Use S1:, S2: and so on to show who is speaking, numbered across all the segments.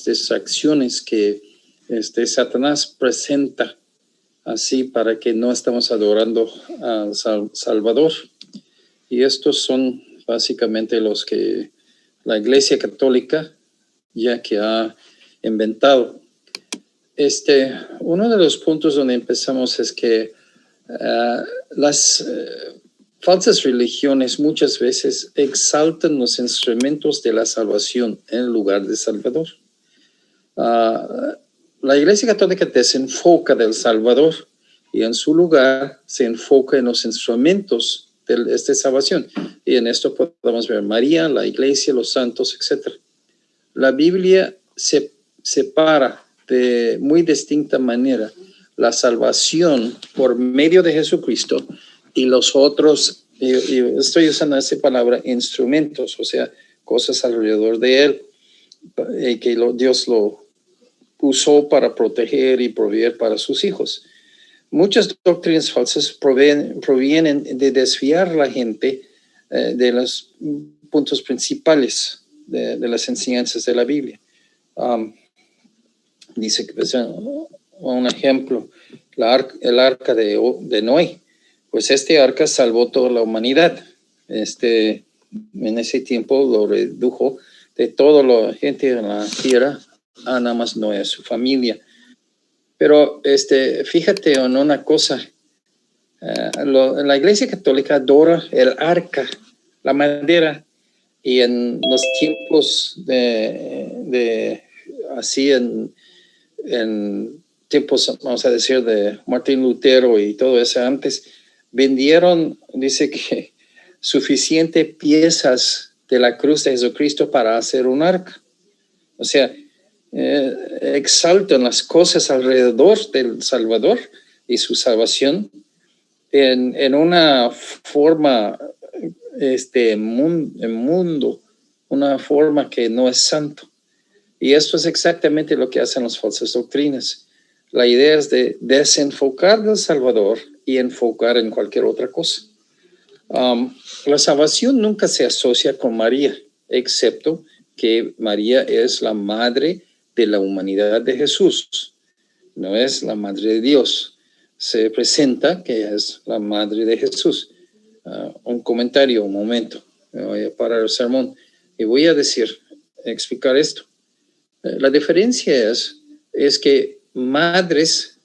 S1: distracciones que Satanás presenta así para que no estamos adorando al Salvador. Y estos son básicamente los que la Iglesia Católica ya que ha inventado. Uno de los puntos donde empezamos es que las falsas religiones muchas veces exaltan los instrumentos de la salvación en lugar de Salvador. La Iglesia Católica desenfoca del Salvador y en su lugar se enfoca en los instrumentos de esta salvación. Y en esto podemos ver María, la Iglesia, los santos, etc. La Biblia se separa de muy distinta manera la salvación por medio de Jesucristo y los otros, y estoy usando esa palabra, instrumentos, o sea, cosas alrededor de él, que Dios lo usó para proteger y proveer para sus hijos. Muchas doctrinas falsas provienen de desviar a la gente de los puntos principales de las enseñanzas de la Biblia. Dice que, un ejemplo, el arca de Noé. Pues arca salvó toda la humanidad. En ese tiempo lo redujo de toda la gente en la tierra a nada más Noé, a su familia. Pero fíjate en una cosa. La Iglesia Católica adora el arca, la madera, y en los tiempos en tiempos, vamos a decir, de Martín Lutero y todo eso antes, vendieron, dice que suficiente piezas de la cruz de Jesucristo para hacer un arca. O sea, exaltan las cosas alrededor del Salvador y su salvación en una forma mundo, una forma que no es santo. Y esto es exactamente lo que hacen las falsas doctrinas. La idea es de desenfocar del Salvador y enfocar en cualquier otra cosa. La salvación nunca se asocia con María, excepto que María es la madre de la humanidad de Jesús, no es la madre de Dios. Se presenta que es la madre de Jesús. Un comentario, un momento. Me voy a parar el sermón y voy a explicar esto. La diferencia es que madres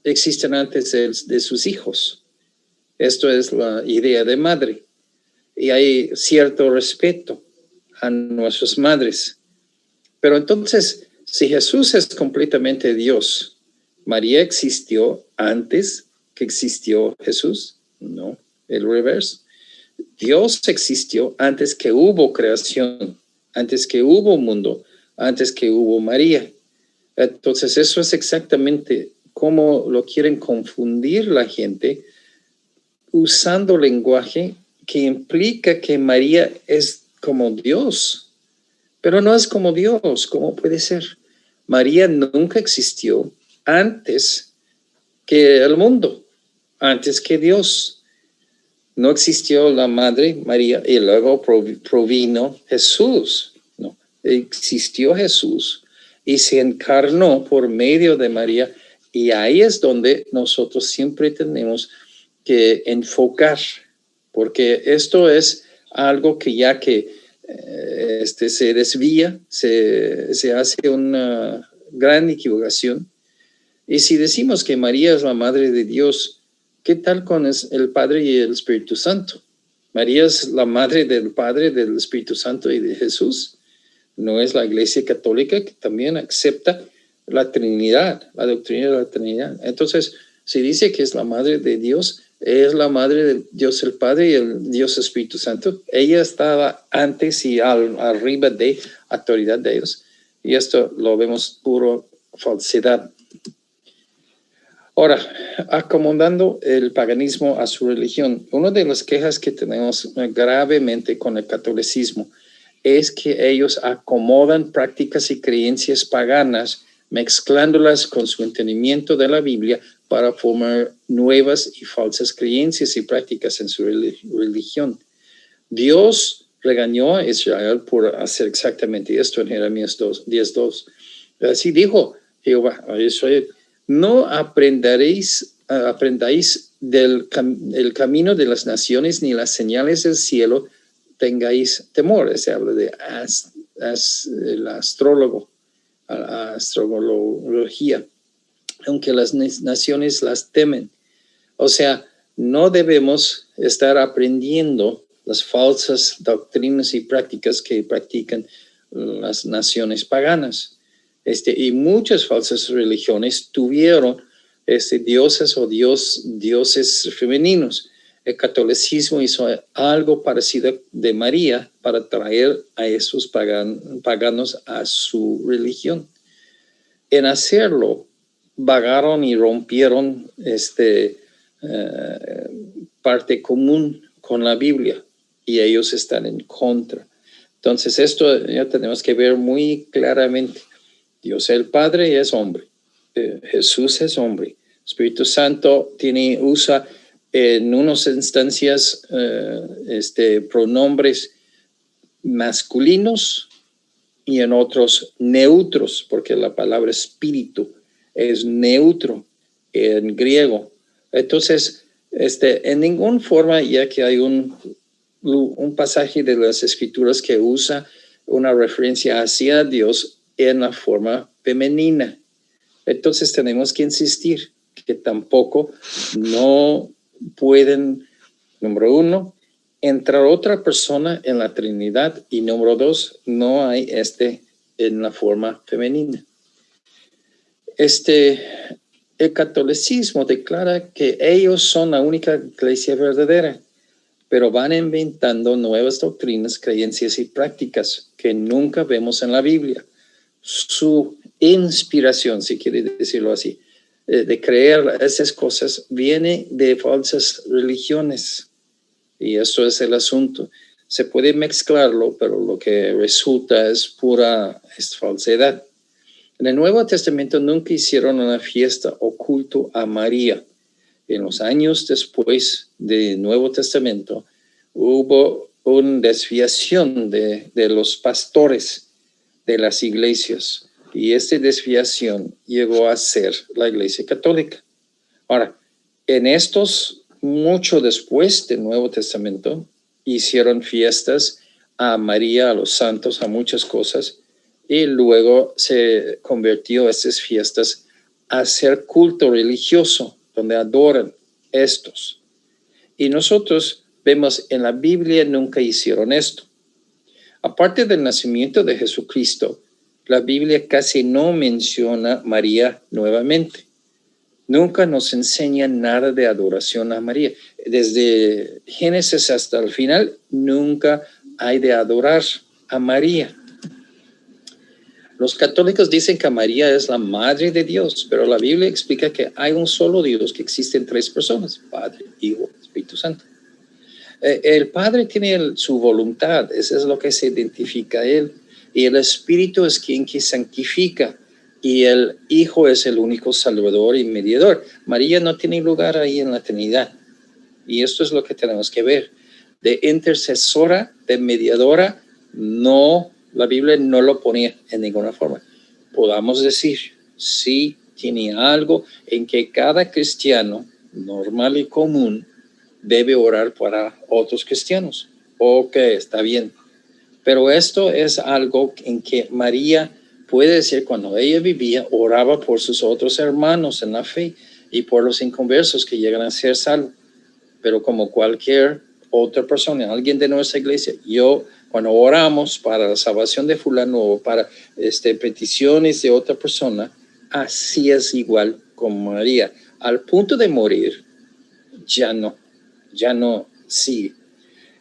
S1: existen antes de sus hijos. Esto es la idea de madre. Y hay cierto respeto a nuestras madres. Pero entonces, si Jesús es completamente Dios, ¿María existió antes que existió Jesús? No, el reverso. Dios existió antes que hubo creación, antes que hubo mundo, antes que hubo María. Entonces, eso es exactamente cómo lo quieren confundir la gente usando lenguaje que implica que María es como Dios, pero no es como Dios. ¿Cómo puede ser? María nunca existió antes que el mundo, antes que Dios. No existió la Madre María y luego provino Jesús. No, existió Jesús y se encarnó por medio de María, y ahí es donde nosotros siempre tenemos que enfocar, porque esto es algo que ya que se desvía, se hace una gran equivocación. Y si decimos que María es la Madre de Dios, ¿qué tal con el Padre y el Espíritu Santo? María es la Madre del Padre, del Espíritu Santo y de Jesús. ¿No es la Iglesia Católica que también acepta la Trinidad, la doctrina de la Trinidad? Entonces, si dice que es la Madre de Dios, es la Madre de Dios el Padre y el Dios Espíritu Santo. Ella estaba antes y arriba de autoridad de ellos. Y esto lo vemos puro falsedad. Ahora, acomodando el paganismo a su religión, una de las quejas que tenemos gravemente con el catolicismo es que ellos acomodan prácticas y creencias paganas, mezclándolas con su entendimiento de la Biblia para formar nuevas y falsas creencias y prácticas en su religión. Dios regañó a Israel por hacer exactamente esto en Jeremías 10:2. Así dijo Jehová a Israel: no aprendáis el camino de las naciones, ni las señales del cielo tengáis temor. Se habla de el astrología, aunque las naciones las temen. O sea, no debemos estar aprendiendo las falsas doctrinas y prácticas que practican las naciones paganas. Y muchas falsas religiones tuvieron dioses o dioses femeninos. El catolicismo hizo algo parecido de María para traer a esos paganos a su religión. En hacerlo, vagaron y rompieron parte común con la Biblia, y ellos están en contra. Entonces esto ya tenemos que ver muy claramente. Dios el Padre es hombre, Jesús es hombre, Espíritu Santo usa en unas instancias pronombres masculinos y en otros neutros, porque la palabra espíritu es neutro en griego. Entonces, en ninguna forma, ya que hay un pasaje de las Escrituras que usa una referencia hacia Dios en la forma femenina. Entonces tenemos que insistir que tampoco no pueden, número uno, entrar otra persona en la Trinidad, y número dos, no hay en la forma femenina. El catolicismo declara que ellos son la única iglesia verdadera, pero van inventando nuevas doctrinas, creencias y prácticas que nunca vemos en la Biblia. Su inspiración, si quiere decirlo así, de creer esas cosas, viene de falsas religiones. Y eso es el asunto. Se puede mezclarlo, pero lo que resulta es pura falsedad. En el Nuevo Testamento nunca hicieron una fiesta o culto a María. En los años después del Nuevo Testamento hubo una desviación de los pastores de las iglesias, y esta desviación llegó a ser la Iglesia Católica. Ahora, en estos, mucho después del Nuevo Testamento, hicieron fiestas a María, a los santos, a muchas cosas, y luego se convirtió estas fiestas a ser culto religioso, donde adoran estos. Y nosotros vemos en la Biblia nunca hicieron esto. Aparte del nacimiento de Jesucristo, la Biblia casi no menciona a María nuevamente. Nunca nos enseña nada de adoración a María. Desde Génesis hasta el final, nunca hay de adorar a María. Los católicos dicen que María es la madre de Dios, pero la Biblia explica que hay un solo Dios, que existen tres personas: Padre, Hijo, Espíritu Santo. El Padre tiene su voluntad, eso es lo que se identifica a Él, y el Espíritu es quien que santifica, y el Hijo es el único Salvador y mediador. María no tiene lugar ahí en la Trinidad, y esto es lo que tenemos que ver. De intercesora, de mediadora, no, la Biblia no lo ponía en ninguna forma. Podamos decir, sí tiene algo en que cada cristiano normal y común debe orar para otros cristianos. Ok, está bien. Pero esto es algo en que María puede decir, cuando ella vivía, oraba por sus otros hermanos en la fe y por los inconversos que llegan a ser salvos. Pero como cualquier otra persona, alguien de nuestra iglesia, cuando oramos para la salvación de fulano o para peticiones de otra persona, así es igual como María. Al punto de morir, ya no sigue.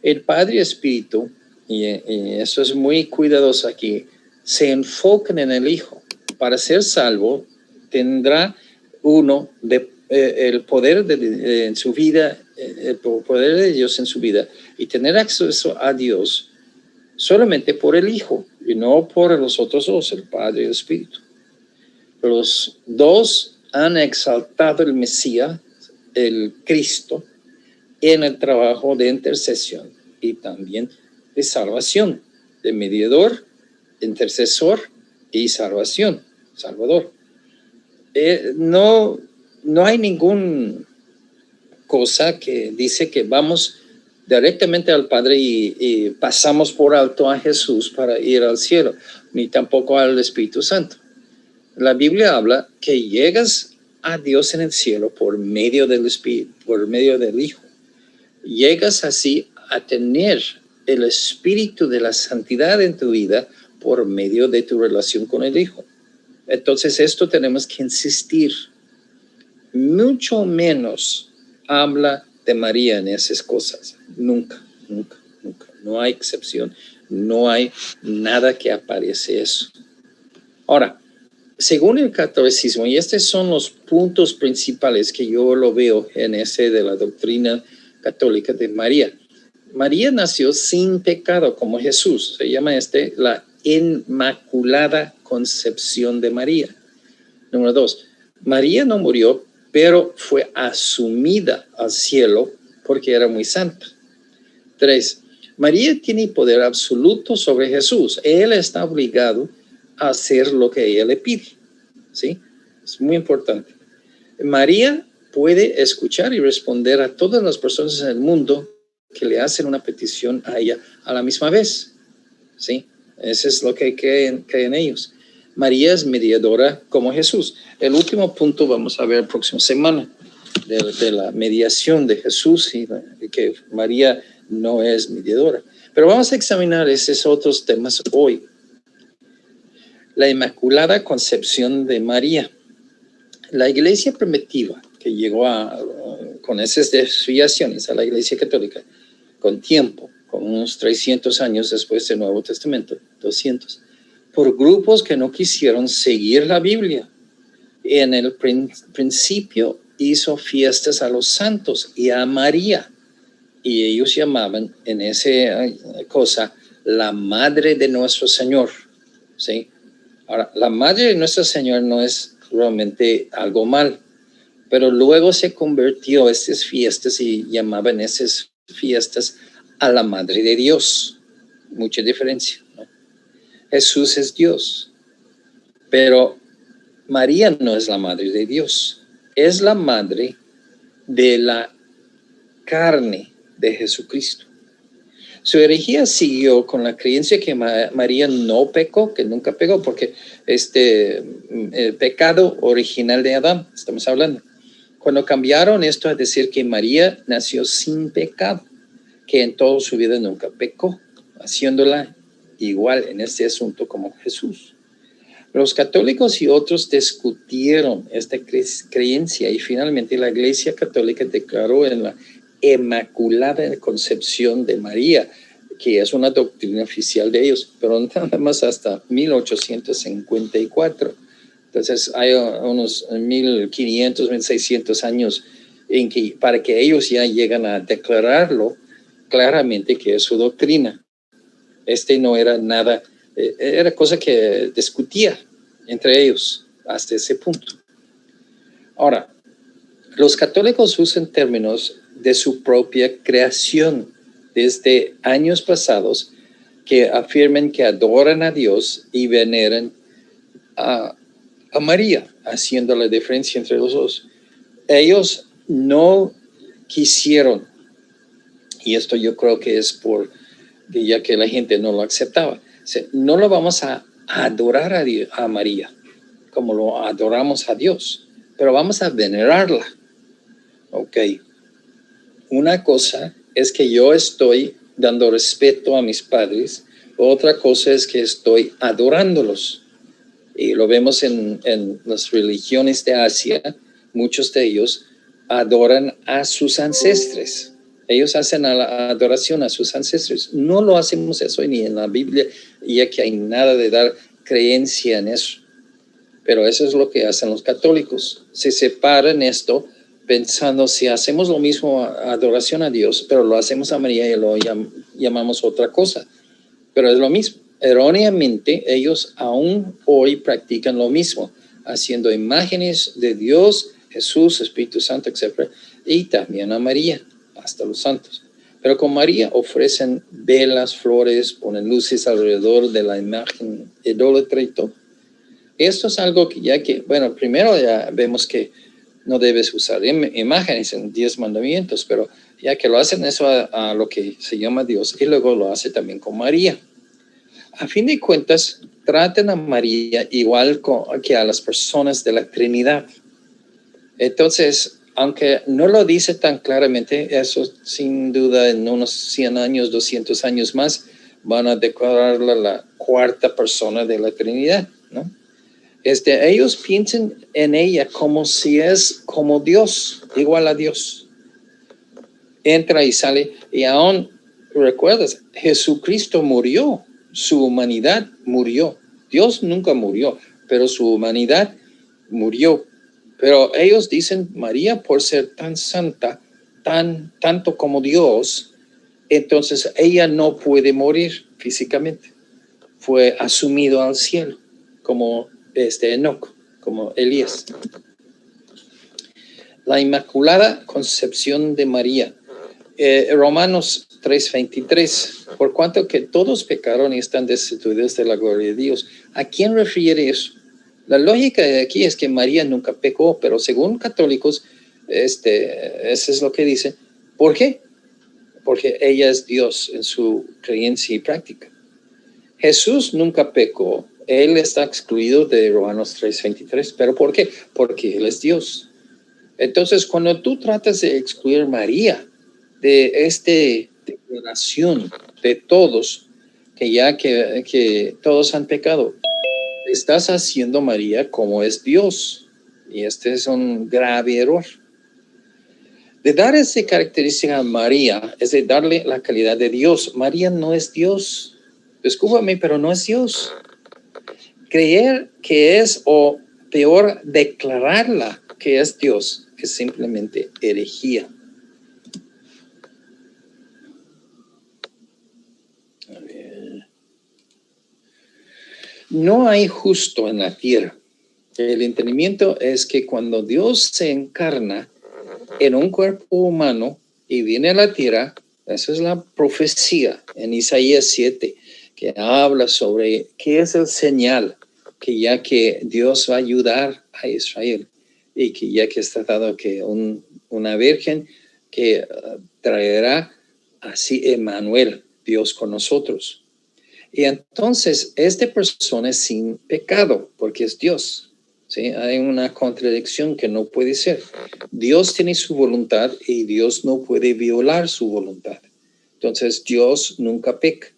S1: El Padre Espíritu, y eso es muy cuidadoso aquí, se enfocan en el Hijo. Para ser salvo, tendrá uno el poder en su vida, el poder de Dios en su vida, y tener acceso a Dios solamente por el Hijo, y no por los otros dos, el Padre y el Espíritu. Los dos han exaltado el Mesías, el Cristo, en el trabajo de intercesión y también de salvación, de mediador, intercesor y salvación, salvador. No hay ninguna cosa que dice que vamos directamente al Padre y pasamos por alto a Jesús para ir al cielo, ni tampoco al Espíritu Santo. La Biblia habla que llegas a Dios en el cielo por medio del Espíritu, por medio del Hijo. Llegas así a tener el Espíritu de la santidad en tu vida por medio de tu relación con el Hijo. Entonces esto tenemos que insistir. Mucho menos habla de María en esas cosas. Nunca. No hay excepción. No hay nada que aparece eso. Ahora, según el catolicismo, y estos son los puntos principales que yo lo veo en ese de la doctrina católica de María. María nació sin pecado como Jesús. Se llama la Inmaculada Concepción de María. Número 2, María no murió, pero fue asumida al cielo porque era muy santa. 3, María tiene poder absoluto sobre Jesús. Él está obligado a hacer lo que ella le pide. ¿Sí? Es muy importante. María puede escuchar y responder a todas las personas en el mundo que le hacen una petición a ella a la misma vez. ¿Sí? Eso es lo que creen ellos. María es mediadora como Jesús. El último punto vamos a ver la próxima semana de la mediación de Jesús y que María no es mediadora. Pero vamos a examinar esos otros temas hoy. La Inmaculada Concepción de María. La iglesia primitiva que llegó con esas desviaciones a la iglesia católica con tiempo, con unos 300 años después del Nuevo Testamento, 200, por grupos que no quisieron seguir la Biblia. En el principio hizo fiestas a los santos y a María, y ellos llamaban en esa cosa la Madre de Nuestro Señor. ¿Sí? Ahora, la Madre de Nuestro Señor no es realmente algo mal, pero luego se convirtió estas fiestas y llamaban esas fiestas a la Madre de Dios. Mucha diferencia, ¿no? Jesús es Dios, pero María no es la Madre de Dios, es la Madre de la carne de Jesucristo. Su herejía siguió con la creencia que María no pecó, que nunca pecó, porque el pecado original de Adán, estamos hablando. Cuando cambiaron esto a decir que María nació sin pecado, que en toda su vida nunca pecó, haciéndola igual en este asunto como Jesús. Los católicos y otros discutieron esta creencia y finalmente la Iglesia Católica declaró en la Inmaculada Concepción de María, que es una doctrina oficial de ellos, pero nada más hasta 1854. Entonces hay unos 1500, 1600 años para que ellos ya llegan a declararlo claramente que es su doctrina. No era nada, era cosa que discutía entre ellos hasta ese punto. Ahora, los católicos usan términos de su propia creación desde años pasados que afirman que adoran a Dios y veneran a María, haciendo la diferencia entre los dos. Ellos no quisieron, y esto yo creo que es ya que la gente no lo aceptaba, no lo vamos a adorar a María como lo adoramos a Dios, pero vamos a venerarla. Ok. Una cosa es que yo estoy dando respeto a mis padres, otra cosa es que estoy adorándolos. Y lo vemos en las religiones de Asia, muchos de ellos adoran a sus ancestres. Ellos hacen la adoración a sus ancestres. No lo hacemos eso ni en la Biblia, ya que hay nada de dar creencia en eso. Pero eso es lo que hacen los católicos. Se separan esto pensando si hacemos lo mismo, adoración a Dios, pero lo hacemos a María y lo llamamos otra cosa. Pero es lo mismo. Erróneamente, ellos aún hoy practican lo mismo, haciendo imágenes de Dios, Jesús, Espíritu Santo, etc. Y también a María, hasta los santos. Pero con María ofrecen velas, flores, ponen luces alrededor de la imagen idólatra y todo. Esto es algo que bueno, primero ya vemos que no debes usar imágenes en 10 mandamientos, pero ya que lo hacen eso a lo que se llama Dios, y luego lo hace también con María. A fin de cuentas, tratan a María igual que a las personas de la Trinidad. Entonces, aunque no lo dice tan claramente, eso sin duda en unos 100 años, 200 años más, van a declararla la cuarta persona de la Trinidad, ¿no? Ellos piensan en ella como si es como Dios, igual a Dios. Entra y sale, y aún, recuerdas, Jesucristo murió, su humanidad murió. Dios nunca murió, pero su humanidad murió. Pero ellos dicen, María, por ser tan santa, tanto como Dios, entonces ella no puede morir físicamente. Fue asumido al cielo, como Enoc, como Elías. La Inmaculada Concepción de María. Romanos 3:23, por cuanto que todos pecaron y están destituidos de la gloria de Dios. ¿A quién refiere eso? La lógica de aquí es que María nunca pecó, pero según católicos, eso es lo que dice. ¿Por qué? Porque ella es Dios en su creencia y práctica. Jesús nunca pecó. Él está excluido de Romanos 3:23. ¿Pero por qué? Porque Él es Dios. Entonces, cuando tú tratas de excluir a María de esta declaración de todos, que todos han pecado, estás haciendo María como es Dios. Y este es un grave error. De dar esa característica a María es de darle la calidad de Dios. María no es Dios. Discúlpame, pero no es Dios. Creer que es, o peor, declararla que es Dios, es simplemente herejía. A ver. No hay justo en la tierra. El entendimiento es que cuando Dios se encarna en un cuerpo humano y viene a la tierra, esa es la profecía en Isaías 7, que habla sobre qué es el señal, que ya que Dios va a ayudar a Israel y que ya que está dado que una virgen que traerá así Emmanuel, Dios con nosotros. Y entonces esta persona es sin pecado porque es Dios. ¿Sí? Hay una contradicción que no puede ser. Dios tiene su voluntad y Dios no puede violar su voluntad. Entonces Dios nunca peca,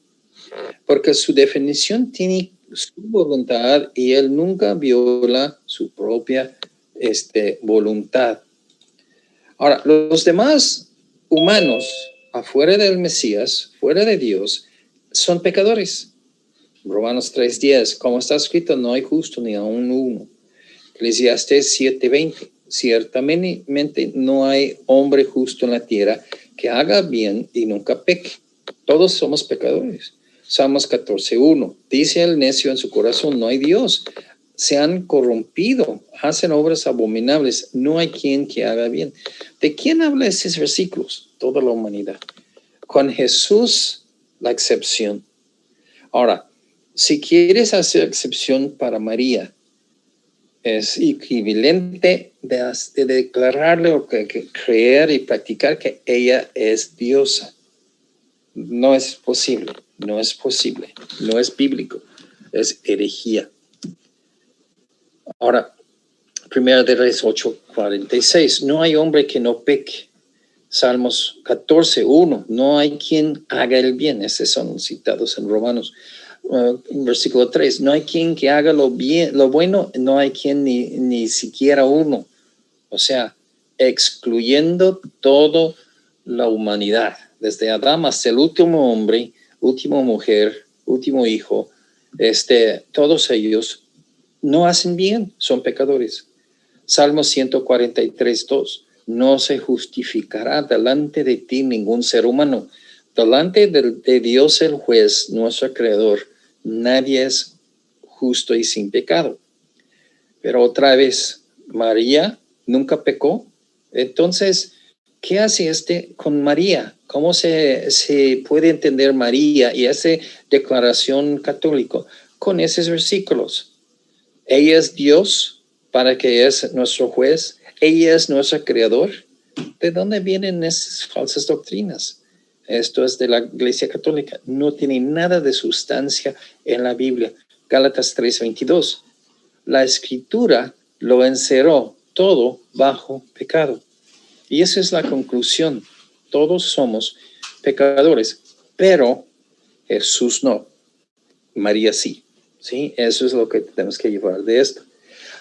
S1: porque su definición tiene su voluntad y Él nunca viola su propia voluntad. Ahora, los demás humanos, afuera del Mesías, fuera de Dios, son pecadores. Romanos 3:10, como está escrito, no hay justo ni aun uno. Eclesiastés 7:20, ciertamente no hay hombre justo en la tierra que haga bien y nunca peque. Todos somos pecadores. Salmos 14:1, dice el necio en su corazón, no hay Dios. Se han corrompido, hacen obras abominables, no hay quien que haga bien. ¿De quién habla esos versículos? Toda la humanidad. Con Jesús, la excepción. Ahora, si quieres hacer excepción para María, es equivalente de declararle o que creer y practicar que ella es diosa. No es posible, no es posible, no es bíblico, es herejía. Ahora, 1 de Reyes 8:46, no hay hombre que no peque. Salmos 14:1, no hay quien haga el bien. Esos son citados en Romanos. Versículo 3, no hay quien que haga lo bueno, no hay quien ni siquiera uno. O sea, excluyendo toda la humanidad, desde Adán hasta el último hombre, última mujer, último hijo, todos ellos no hacen bien, son pecadores. Salmo 143:2, no se justificará delante de ti ningún ser humano. Delante de Dios el juez, nuestro creador, nadie es justo y sin pecado. Pero otra vez, María nunca pecó. Entonces, ¿Qué hace con María? ¿Cómo se puede entender María y esa declaración católica con esos versículos? Ella es Dios para que es nuestro juez. Ella es nuestro creador. ¿De dónde vienen esas falsas doctrinas? Esto es de la Iglesia Católica. No tiene nada de sustancia en la Biblia. Gálatas 3:22. La Escritura lo encerró todo bajo pecado. Y esa es la conclusión. Todos somos pecadores, pero Jesús no. María sí. ¿Sí? Eso es lo que tenemos que llevar de esto.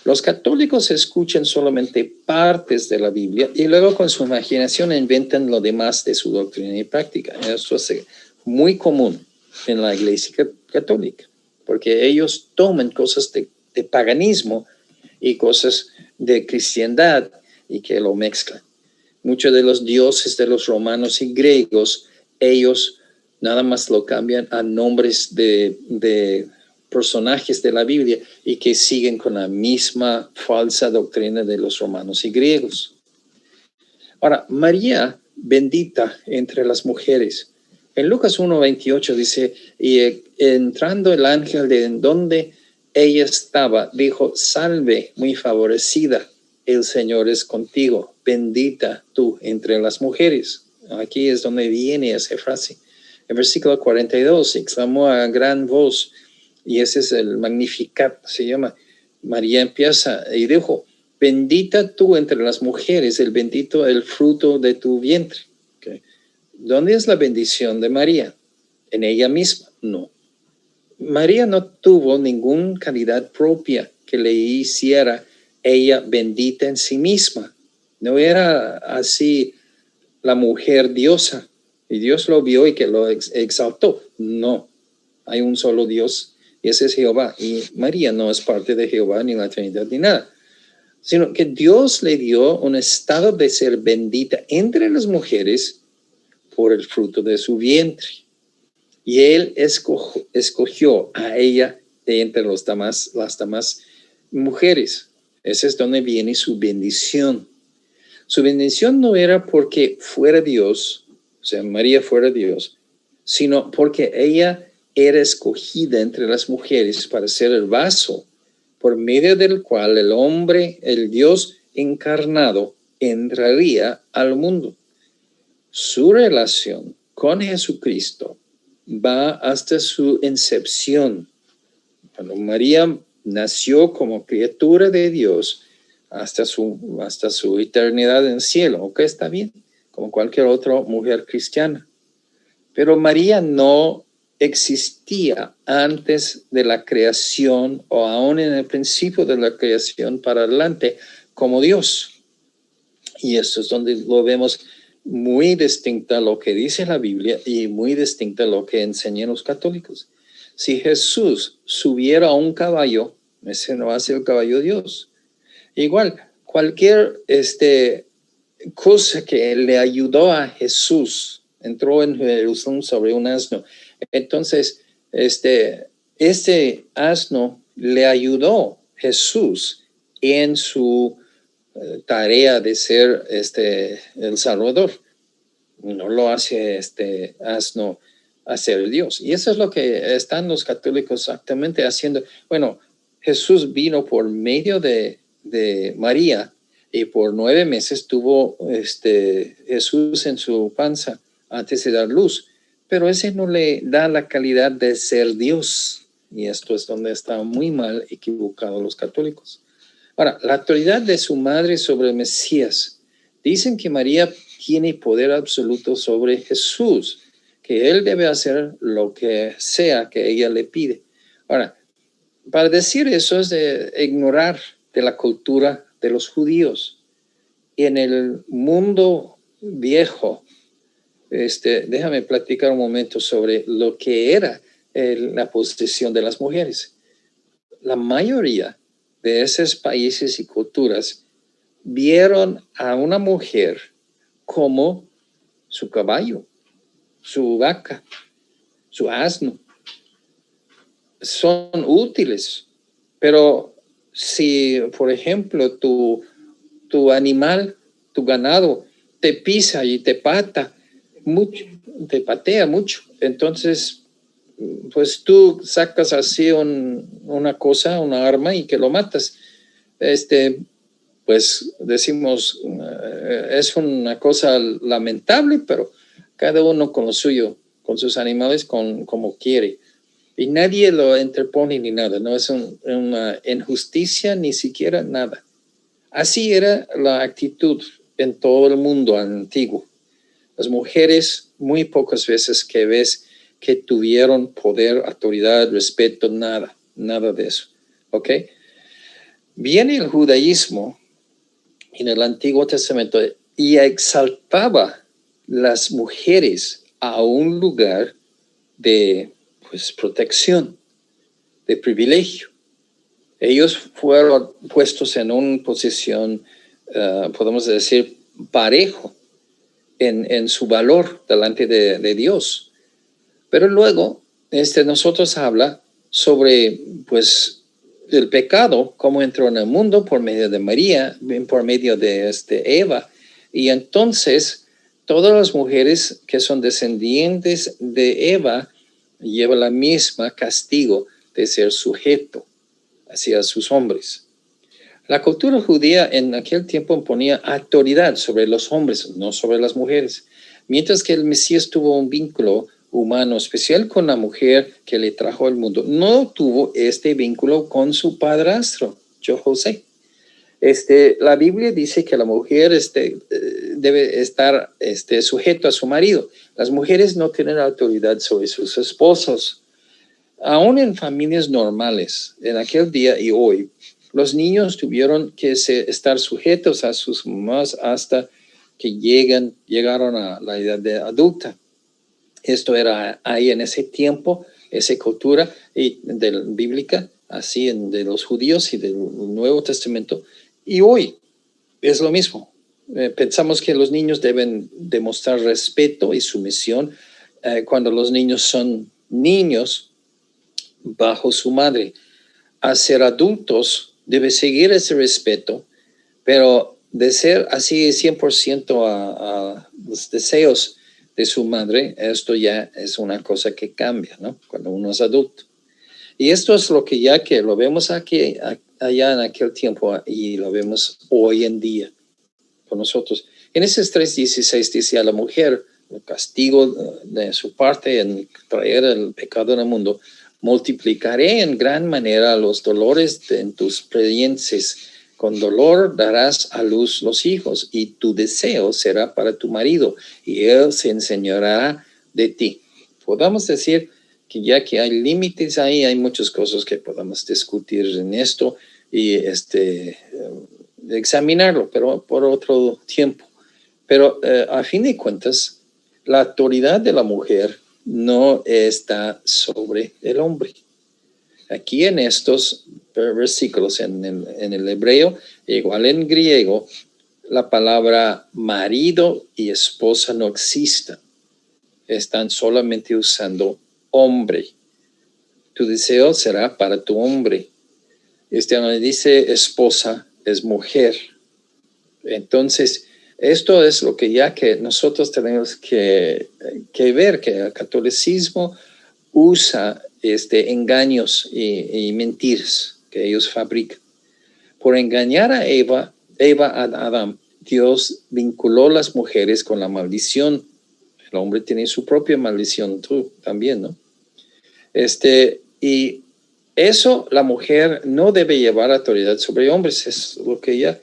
S1: Los católicos escuchan solamente partes de la Biblia y luego con su imaginación inventan lo demás de su doctrina y práctica. Esto es muy común en la Iglesia Católica, porque ellos toman cosas de paganismo y cosas de cristiandad y que lo mezclan. Muchos de los dioses de los romanos y griegos, ellos nada más lo cambian a nombres de personajes de la Biblia y que siguen con la misma falsa doctrina de los romanos y griegos. Ahora, María, bendita entre las mujeres. En Lucas 1:28 dice, y entrando el ángel de en donde ella estaba, dijo, salve, muy favorecida, el Señor es contigo, bendita tú entre las mujeres. Aquí es donde viene esa frase. En versículo 42, exclamó a gran voz, y ese es el Magnificat, se llama. María empieza y dijo, bendita tú entre las mujeres, el bendito el fruto de tu vientre. Okay. ¿Dónde es la bendición de María? ¿En ella misma? No. María no tuvo ninguna calidad propia que le hiciera ella bendita en sí misma. No era así la mujer diosa. Y Dios lo vio y que lo exaltó. No. Hay un solo Dios y ese es Jehová. Y María no es parte de Jehová ni la Trinidad ni nada. Sino que Dios le dio un estado de ser bendita entre las mujeres por el fruto de su vientre. Y Él escogió a ella de entre las demás mujeres. Ese es donde viene su bendición. Su bendición no era porque fuera Dios, o sea, María fuera Dios, sino porque ella era escogida entre las mujeres para ser el vaso por medio del cual el hombre, el Dios encarnado, entraría al mundo. Su relación con Jesucristo va hasta su incepción. Cuando María nació como criatura de Dios hasta su eternidad en el cielo. Ok, está bien, como cualquier otra mujer cristiana. Pero María no existía antes de la creación o aún en el principio de la creación para adelante como Dios. Y esto es donde lo vemos muy distinta a lo que dice la Biblia y muy distinta a lo que enseñan los católicos. Si Jesús subiera a un caballo, ese no hace el caballo de Dios. Igual, cualquier cosa que le ayudó a Jesús, entró en Jerusalén sobre un asno. Entonces, este asno le ayudó Jesús en su tarea de ser el Salvador. No lo hace este asno hacer Dios. Y eso es lo que están los católicos exactamente haciendo. Bueno, Jesús vino por medio de María y por 9 meses tuvo Jesús en su panza antes de dar luz. Pero ese no le da la calidad de ser Dios. Y esto es donde están muy mal equivocados los católicos. Ahora, la autoridad de su madre sobre el Mesías. Dicen que María tiene poder absoluto sobre Jesús, que él debe hacer lo que sea que ella le pide. Ahora, para decir eso es de ignorar de la cultura de los judíos. En el mundo viejo, déjame platicar un momento sobre lo que era la posición de las mujeres. La mayoría de esos países y culturas vieron a una mujer como su caballo, su vaca, su asno. Son útiles, pero si, por ejemplo, tu animal, tu ganado, te pisa y te mucho, te patea mucho. Entonces, pues tú sacas así una cosa, una arma y que lo matas. Pues decimos, es una cosa lamentable, pero cada uno con lo suyo, con sus animales, como quiere. Y nadie lo interpone ni nada, no es una injusticia ni siquiera nada. Así era la actitud en todo el mundo antiguo. Las mujeres, muy pocas veces que ves que tuvieron poder, autoridad, respeto, nada de eso. ¿Ok? Viene el judaísmo en el Antiguo Testamento y exaltaba las mujeres a un lugar de protección, de privilegio. Ellos fueron puestos en una posición, podemos decir, parejo en su valor delante de Dios. Pero luego, nosotros habla sobre, el pecado, cómo entró en el mundo por medio de María, por medio de Eva. Y entonces, todas las mujeres que son descendientes de Eva llevan la misma castigo de ser sujeto hacia sus hombres. La cultura judía en aquel tiempo imponía autoridad sobre los hombres, no sobre las mujeres, mientras que el Mesías tuvo un vínculo humano especial con la mujer que le trajo al mundo. No tuvo este vínculo con su padrastro, José. La Biblia dice que la mujer debe estar sujeto a su marido. Las mujeres no tienen autoridad sobre sus esposos. Aún en familias normales, en aquel día y hoy, los niños tuvieron que estar sujetos a sus mamás hasta que llegaron a la edad adulta. Esto era ahí en ese tiempo, esa cultura bíblica, así de los judíos y del Nuevo Testamento. Y hoy es lo mismo. Pensamos que los niños deben demostrar respeto y sumisión cuando los niños son niños bajo su madre. A ser adultos debe seguir ese respeto, pero de ser así 100% a los deseos de su madre, esto ya es una cosa que cambia, ¿no? Cuando uno es adulto. Y esto es lo que ya que lo vemos aquí, allá en aquel tiempo y lo vemos hoy en día con nosotros. Génesis 3:16 dice a la mujer, el castigo de su parte en traer el pecado en el mundo, multiplicaré en gran manera los dolores en tus preñeces. Con dolor darás a luz los hijos y tu deseo será para tu marido y él se enseñará de ti. Podamos decir que ya que hay límites ahí, hay muchas cosas que podamos discutir en esto y examinarlo, pero por otro tiempo. Pero a fin de cuentas, la autoridad de la mujer no está sobre el hombre. Aquí en estos versículos, en el hebreo, igual en griego, la palabra marido y esposa no existen. Están solamente usando hombre. Tu deseo será para tu hombre. Donde dice esposa, es mujer. Entonces, esto es lo que ya que nosotros tenemos que ver, que el catolicismo usa engaños y mentiras que ellos fabrican. Por engañar a Eva a Adán, Dios vinculó las mujeres con la maldición. El hombre tiene su propia maldición, tú también, ¿no? Y eso la mujer no debe llevar autoridad sobre hombres, es lo que ya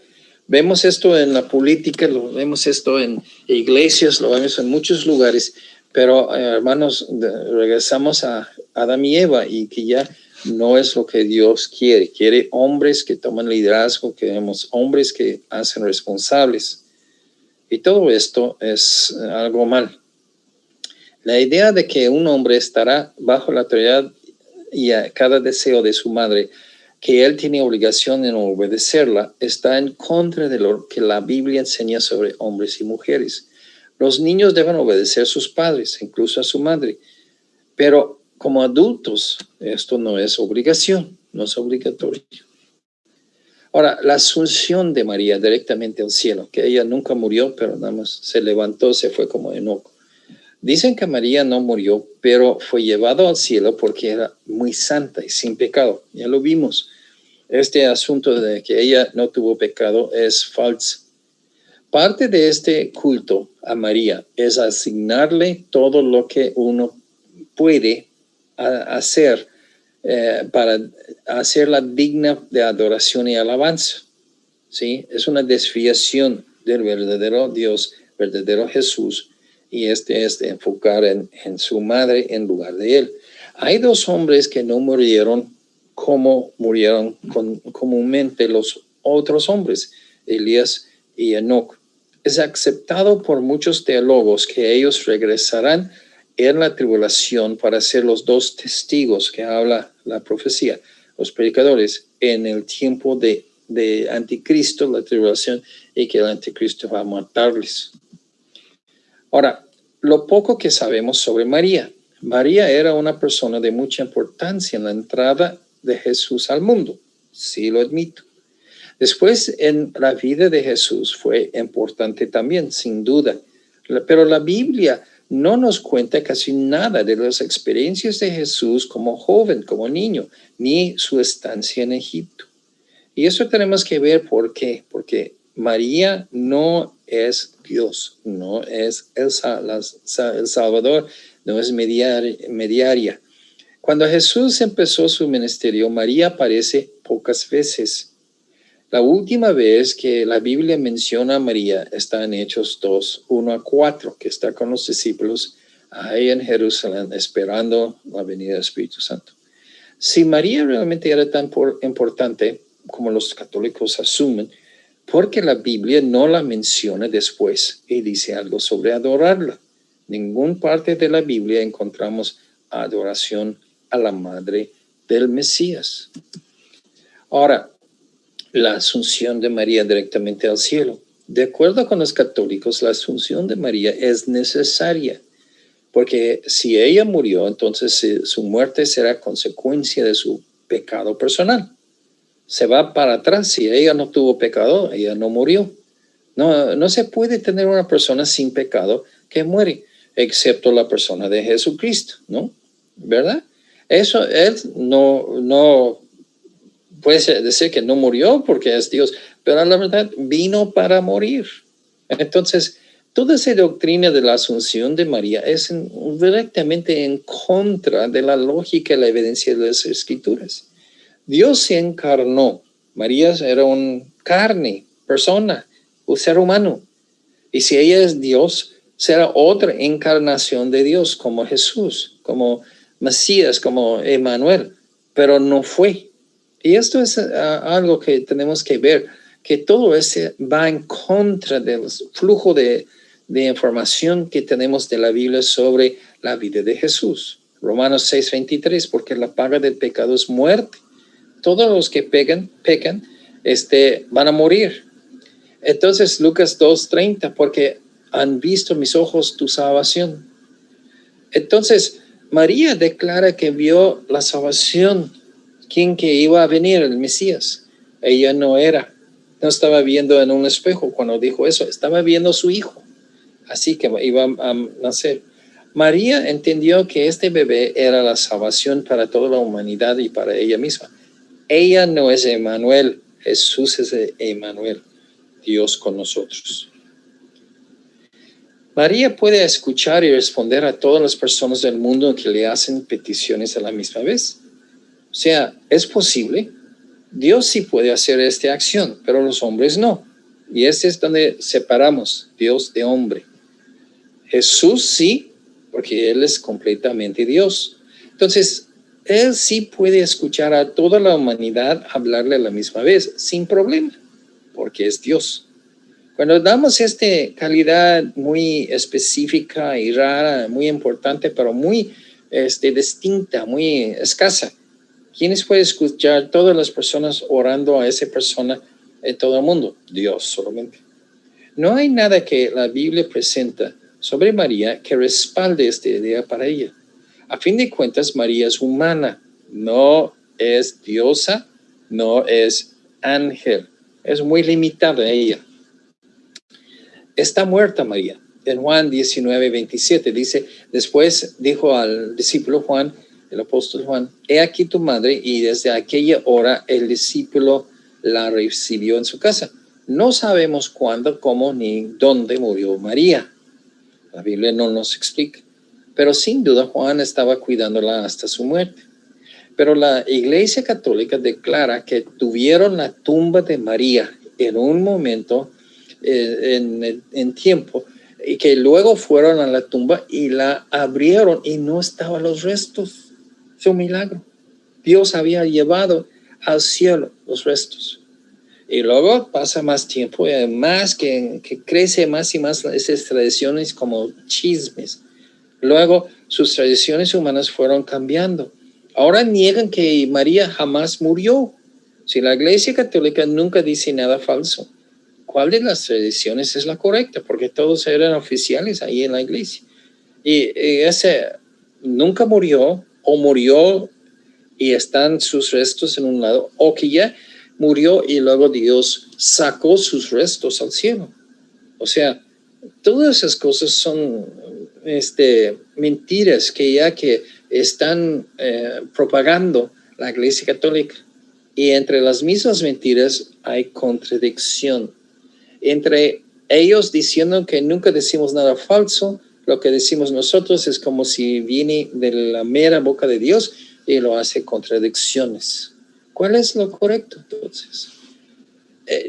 S1: vemos esto en la política, lo vemos esto en iglesias, lo vemos en muchos lugares, pero hermanos, regresamos a Adán y Eva y que ya no es lo que Dios quiere. Quiere hombres que toman liderazgo, queremos hombres que hacen responsables. Y todo esto es algo mal. La idea de que un hombre estará bajo la autoridad y a cada deseo de su madre, que él tiene obligación en obedecerla, está en contra de lo que la Biblia enseña sobre hombres y mujeres. Los niños deben obedecer a sus padres, incluso a su madre, pero como adultos esto no es obligación, no es obligatorio. Ahora, la asunción de María directamente al cielo, que ella nunca murió, pero nada más se levantó, se fue como Enoc. Dicen que María no murió, pero fue llevado al cielo porque era muy santa y sin pecado. Ya lo vimos. Este asunto de que ella no tuvo pecado es falso. Parte de este culto a María es asignarle todo lo que uno puede hacer para hacerla digna de adoración y alabanza. ¿Sí? Es una desviación del verdadero Dios, verdadero Jesús, y este es de enfocar en su madre en lugar de él. Hay dos hombres que no murieron como murieron comúnmente los otros hombres, Elías y Enoc. Es aceptado por muchos teólogos que ellos regresarán en la tribulación para ser los dos testigos que habla la profecía, los predicadores, en el tiempo de anticristo, la tribulación, y que el anticristo va a matarles. Ahora, lo poco que sabemos sobre María. María era una persona de mucha importancia en la entrada de Jesús al mundo, sí lo admito. Después, en la vida de Jesús fue importante también, sin duda. Pero la Biblia no nos cuenta casi nada de las experiencias de Jesús como joven, como niño, ni su estancia en Egipto. Y eso tenemos que ver por qué. Porque María no es Dios, no es el Salvador, no es mediaria. Cuando Jesús empezó su ministerio, María aparece pocas veces. La última vez que la Biblia menciona a María está en Hechos 2, 1-4, que está con los discípulos ahí en Jerusalén esperando la venida del Espíritu Santo. Si María realmente era tan importante como los católicos asumen, porque la Biblia no la menciona después y dice algo sobre adorarla. Ninguna parte de la Biblia encontramos adoración a la madre del Mesías. Ahora, la asunción de María directamente al cielo. De acuerdo con los católicos, la asunción de María es necesaria, porque si ella murió, entonces su muerte será consecuencia de su pecado personal. Se va para atrás. Si ella no tuvo pecado, ella no murió. No se puede tener una persona sin pecado que muere, excepto la persona de Jesucristo, ¿no? ¿Verdad? Eso, él no puede decir que no murió porque es Dios, pero la verdad vino para morir. Entonces, toda esa doctrina de la asunción de María es directamente en contra de la lógica y la evidencia de las Escrituras. Dios se encarnó. María era una carne, persona, un ser humano. Y si ella es Dios, será otra encarnación de Dios, como Jesús, como Mesías, como Emmanuel. Pero no fue. Y esto es algo que tenemos que ver, que todo eso va en contra del flujo de información que tenemos de la Biblia sobre la vida de Jesús. Romanos 6:23, porque la paga del pecado es muerte. Todos los que pecan, van a morir. Entonces, Lucas 2:30, porque han visto mis ojos tu salvación. Entonces, María declara que vio la salvación, quien que iba a venir, el Mesías. Ella no estaba viendo en un espejo cuando dijo eso, estaba viendo a su hijo, así que iba a nacer. María entendió que este bebé era la salvación para toda la humanidad y para ella misma. Ella no es Emmanuel, Jesús es Emmanuel, Dios con nosotros. María puede escuchar y responder a todas las personas del mundo que le hacen peticiones a la misma vez. O sea, es posible. Dios sí puede hacer esta acción, pero los hombres no. Y este es donde separamos Dios de hombre. Jesús sí, porque Él es completamente Dios. Entonces, Él sí puede escuchar a toda la humanidad hablarle a la misma vez, sin problema, porque es Dios. Cuando damos esta calidad muy específica y rara, muy importante, pero muy distinta, muy escasa, ¿quiénes pueden escuchar todas las personas orando a esa persona en todo el mundo? Dios solamente. No hay nada que la Biblia presenta sobre María que respalde esta idea para ella. A fin de cuentas, María es humana, no es diosa, no es ángel. Es muy limitada ella. Está muerta María. En Juan 19:27 dice, después dijo al discípulo Juan, el apóstol Juan, he aquí tu madre, y desde aquella hora el discípulo la recibió en su casa. No sabemos cuándo, cómo, ni dónde murió María. La Biblia no nos explica. Pero sin duda Juan estaba cuidándola hasta su muerte. Pero la Iglesia Católica declara que tuvieron la tumba de María en un momento, en tiempo, y que luego fueron a la tumba y la abrieron y no estaban los restos. Es un milagro. Dios había llevado al cielo los restos. Y luego pasa más tiempo, más que crece más y más esas tradiciones como chismes. Luego sus tradiciones humanas fueron cambiando. Ahora niegan que María jamás murió. Si la Iglesia Católica nunca dice nada falso, ¿cuál de las tradiciones es la correcta? Porque todos eran oficiales ahí en la iglesia. Y ese nunca murió, o murió y están sus restos en un lado, o que ya murió y luego Dios sacó sus restos al cielo. O sea, todas esas cosas son mentiras que están propagando la Iglesia Católica. Y entre las mismas mentiras hay contradicción. Entre ellos diciendo que nunca decimos nada falso, lo que decimos nosotros es como si viene de la mera boca de Dios y lo hace contradicciones. ¿Cuál es lo correcto entonces?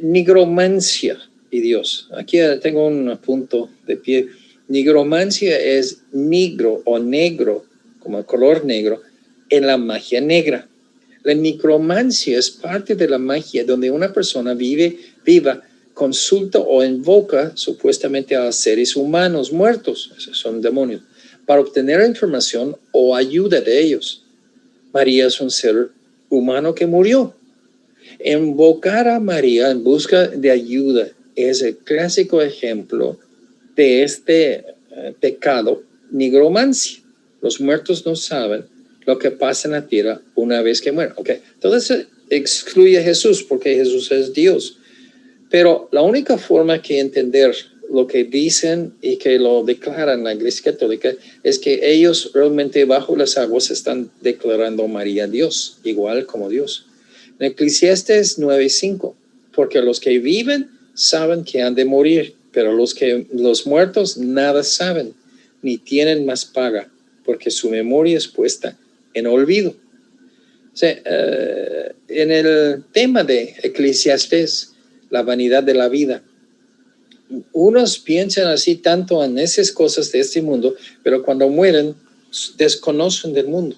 S1: Nigromancia y Dios. Aquí tengo un punto de pie. Nigromancia es negro o negro, como el color negro, en la magia negra. La nigromancia es parte de la magia donde una persona viva, consulta o invoca supuestamente a seres humanos muertos, esos son demonios, para obtener información o ayuda de ellos. María es un ser humano que murió. Invocar a María en busca de ayuda es el clásico ejemplo de este pecado, nigromancia. Los muertos no saben lo que pasa en la tierra una vez que mueren. Okay. Todo eso excluye a Jesús porque Jesús es Dios. Pero la única forma que entender lo que dicen y que lo declaran la Iglesia Católica es que ellos realmente bajo las aguas están declarando a María Dios, igual como Dios. En Eclesiastes 9:5, porque los que viven saben que han de morir, pero los muertos nada saben, ni tienen más paga, porque su memoria es puesta en olvido. O sea, en el tema de Eclesiastes, la vanidad de la vida, unos piensan así tanto en esas cosas de este mundo, pero cuando mueren desconocen del mundo.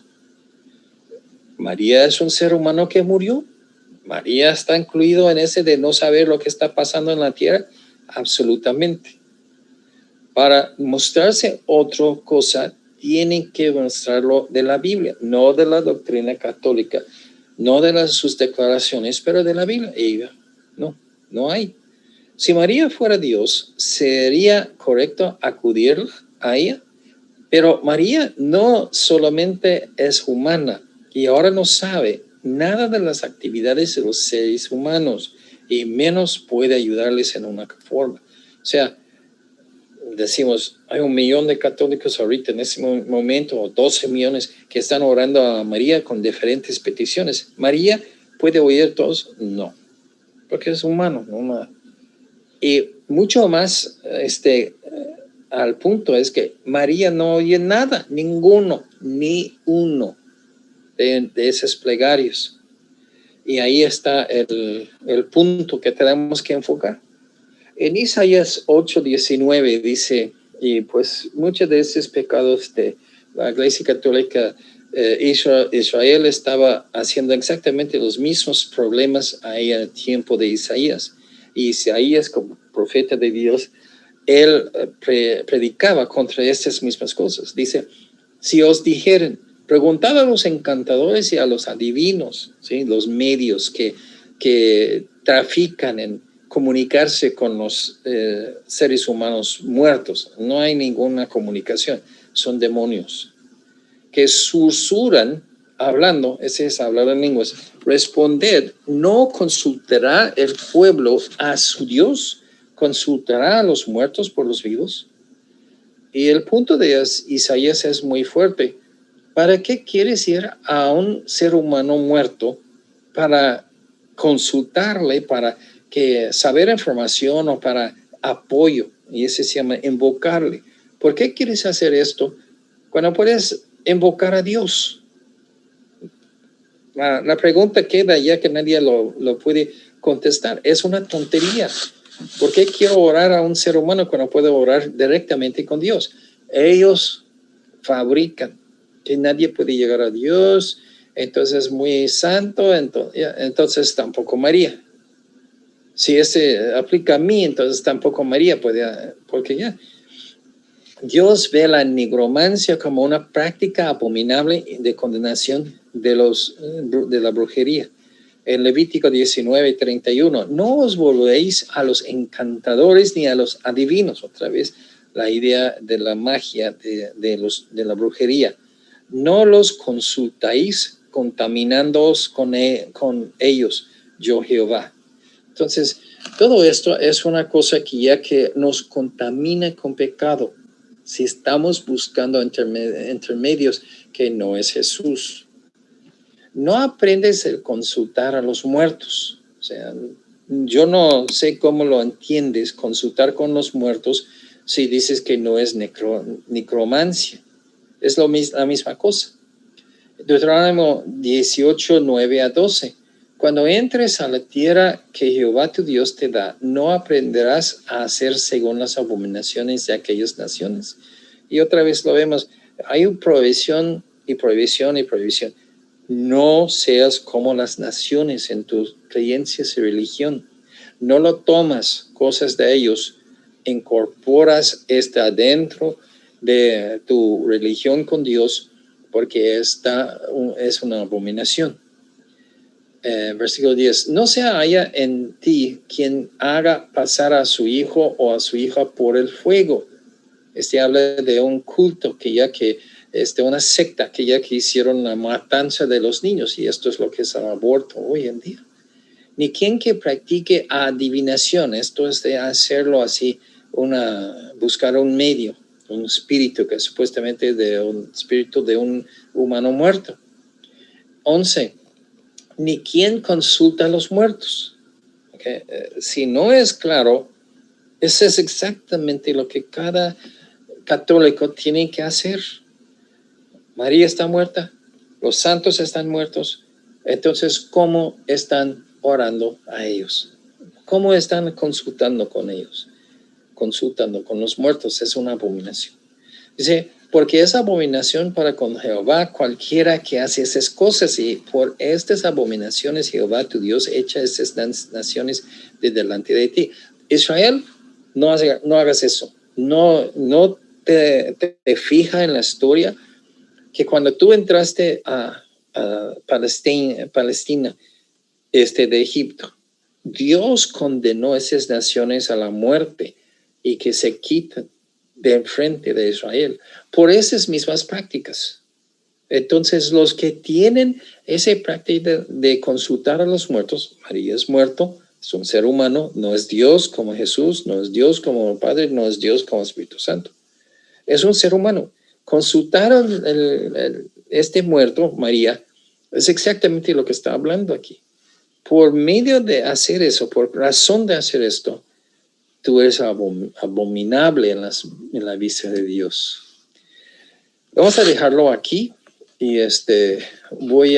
S1: María es un ser humano que murió. María está incluido en ese de no saber lo que está pasando en la tierra. Absolutamente. Para mostrarse otra cosa, tienen que mostrarlo de la Biblia, no de la doctrina católica, no de sus declaraciones, pero de la Biblia. Ella, no hay. Si María fuera Dios, ¿sería correcto acudir a ella? Pero María no solamente es humana y ahora no sabe nada de las actividades de los seres humanos y menos puede ayudarles en una forma. O sea, decimos, hay 1 millón de católicos ahorita en este momento, o 12 millones que están orando a María con diferentes peticiones. ¿María puede oír todos? No, porque es humano, ¿no? Y mucho más al punto es que María no oye nada, ni uno de esas plegarias. Y ahí está el punto que tenemos que enfocar. En Isaías 8:19 dice, y pues muchos de esos pecados de la Iglesia Católica, Israel estaba haciendo exactamente los mismos problemas ahí en el tiempo de Isaías. Y Isaías, como profeta de Dios, él predicaba contra estas mismas cosas. Dice, si os dijeren, preguntad a los encantadores y a los adivinos, ¿sí? Los medios que trafican en comunicarse con los seres humanos muertos. No hay ninguna comunicación, son demonios que susurran hablando, ese es hablar en lenguas, responded, ¿no consultará el pueblo a su Dios? ¿Consultará a los muertos por los vivos? Y el punto de Isaías es muy fuerte. ¿Para qué quieres ir a un ser humano muerto para consultarle, para que saber información o para apoyo? Y ese se llama invocarle. ¿Por qué quieres hacer esto cuando puedes invocar a Dios? La pregunta queda ya que nadie lo puede contestar. Es una tontería. ¿Por qué quiero orar a un ser humano cuando puedo orar directamente con Dios? Ellos fabrican que nadie puede llegar a Dios, entonces es muy santo, entonces tampoco María. Si ese aplica a mí, entonces tampoco María puede, porque ya. Dios ve la nigromancia como una práctica abominable de condenación de la brujería. En Levítico 19:31, no os volvéis a los encantadores ni a los adivinos, otra vez la idea de la magia, de la brujería. No los consultáis contaminándoos con ellos, yo Jehová. Entonces, todo esto es una cosa que ya que nos contamina con pecado, si estamos buscando intermedios que no es Jesús. No aprendes a consultar a los muertos. O sea, yo no sé cómo lo entiendes, consultar con los muertos, si dices que no es necromancia. Es la misma cosa. Deuteronomio 18:9-12. Cuando entres a la tierra que Jehová tu Dios te da, no aprenderás a hacer según las abominaciones de aquellas naciones. Y otra vez lo vemos, hay prohibición y prohibición y prohibición. No seas como las naciones en tus creencias y religión. No lo tomas cosas de ellos, incorporas esta adentro de tu religión con Dios, porque esta es una abominación. Versículo 10, no se haya en ti quien haga pasar a su hijo o a su hija por el fuego. Habla de un culto una secta que hicieron la matanza de los niños, y esto es lo que es el aborto hoy en día. Ni quien que practique adivinación, esto es de hacerlo así, buscar un medio, un espíritu que supuestamente de un espíritu de un humano muerto. 11. Ni quien consulta a los muertos. Okay. Si no es claro, eso es exactamente lo que cada católico tiene que hacer. María está muerta, los santos están muertos, entonces, ¿cómo están orando a ellos? ¿Cómo están consultando con ellos? Consultando con los muertos es una abominación. Dice, porque es abominación para con Jehová cualquiera que hace esas cosas, y por estas abominaciones Jehová tu Dios echa esas naciones de delante de ti. Israel, no hagas eso. No te fija en la historia que cuando tú entraste a Palestina, de Egipto, Dios condenó esas naciones a la muerte y que se quitan de enfrente de Israel por esas mismas prácticas. Entonces, los que tienen esa práctica de consultar a los muertos, María es muerto, es un ser humano, no es Dios como Jesús, no es Dios como Padre, no es Dios como Espíritu Santo. Es un ser humano. Consultaron este muerto, María, es exactamente lo que está hablando aquí. Por medio de hacer eso, por razón de hacer esto, tú eres abominable en la vista de Dios. Vamos a dejarlo aquí y voy a